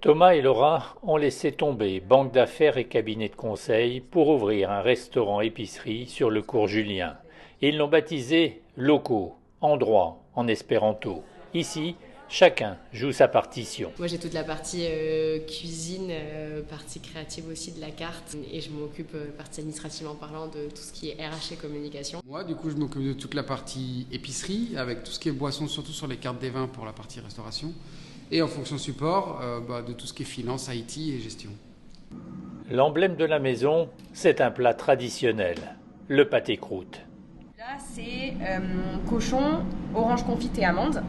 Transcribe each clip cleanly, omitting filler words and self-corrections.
Thomas et Laura ont laissé tomber banque d'affaires et cabinet de conseil pour ouvrir un restaurant-épicerie sur le cours Julien. Ils l'ont baptisé Locaux, en droit, en espéranto. Ici, chacun joue sa partition. Moi j'ai toute la partie cuisine, partie créative aussi de la carte et je m'occupe, partie administrativement parlant, de tout ce qui est RH et communication. Moi du coup je m'occupe de toute la partie épicerie avec tout ce qui est boisson, surtout sur les cartes des vins pour la partie restauration. Et en fonction support, de tout ce qui est finance, IT et gestion. L'emblème de la maison, c'est un plat traditionnel, le pâté croûte. Là c'est cochon, orange confite et amande.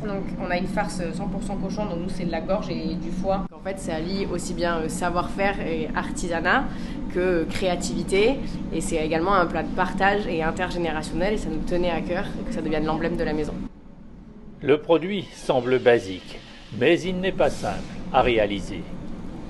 Donc on a une farce 100% cochon, donc nous c'est de la gorge et du foie. En fait ça allie aussi bien savoir-faire et artisanat que créativité, et c'est également un plat de partage et intergénérationnel, et ça nous tenait à cœur que ça devienne l'emblème de la maison. Le produit semble basique, mais il n'est pas simple à réaliser.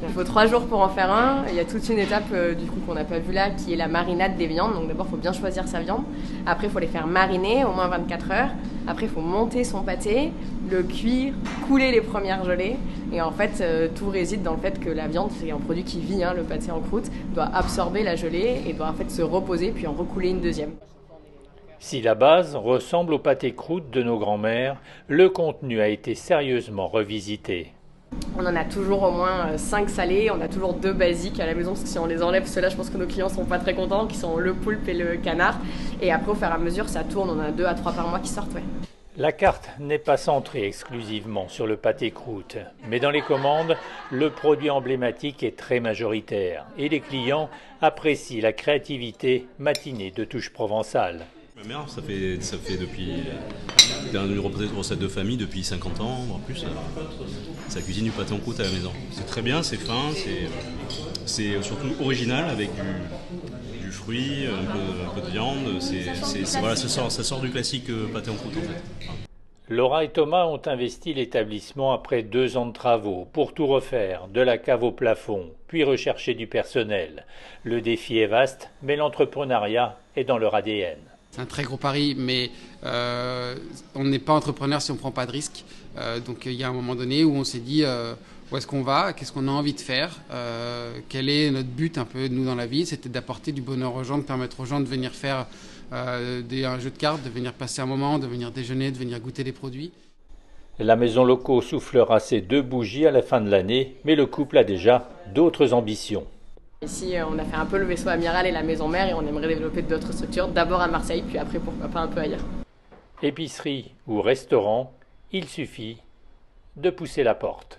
Il faut 3 jours pour en faire un. Il y a toute une étape du coup qu'on n'a pas vue là, qui est la marinade des viandes. Donc d'abord il faut bien choisir sa viande. Après il faut les faire mariner au moins 24 heures. Après il faut monter son pâté, le cuire, couler les premières gelées. Et en fait tout réside dans le fait que la viande, c'est un produit qui vit, le pâté en croûte, doit absorber la gelée et doit en fait se reposer puis en recouler une deuxième. Si la base ressemble au pâté croûte de nos grands-mères, le contenu a été sérieusement revisité. On en a toujours au moins 5 salés, on a toujours 2 basiques à la maison, parce que si on les enlève, ceux-là, je pense que nos clients sont pas très contents, qui sont le poulpe et le canard. Et après, au fur et à mesure, ça tourne, on en a 2 à 3 par mois qui sortent. Ouais. La carte n'est pas centrée exclusivement sur le pâté croûte, mais dans les commandes, le produit emblématique est très majoritaire et les clients apprécient la créativité matinée de touches provençales. Ma mère, ça fait depuis une recette de famille depuis 50 ans, voire plus. Ça cuisine du pâté en croûte à la maison. C'est très bien, c'est fin, c'est surtout original avec du fruit, un peu de viande. Ça sort du classique pâté en croûte en fait. Laura et Thomas ont investi l'établissement après 2 ans de travaux pour tout refaire, de la cave au plafond, puis rechercher du personnel. Le défi est vaste, mais l'entrepreneuriat est dans leur ADN. C'est un très gros pari, mais on n'est pas entrepreneur si on ne prend pas de risques. Donc il y a un moment donné où on s'est dit où est-ce qu'on va, qu'est-ce qu'on a envie de faire, quel est notre but un peu nous dans la vie. C'était d'apporter du bonheur aux gens, de permettre aux gens de venir faire un jeu de cartes, de venir passer un moment, de venir déjeuner, de venir goûter des produits. La maison Locaux soufflera ses 2 bougies à la fin de l'année, mais le couple a déjà d'autres ambitions. Ici, on a fait un peu le vaisseau amiral et la maison mère, et on aimerait développer d'autres structures, d'abord à Marseille, puis après pourquoi pas un peu ailleurs. Épicerie ou restaurant, il suffit de pousser la porte.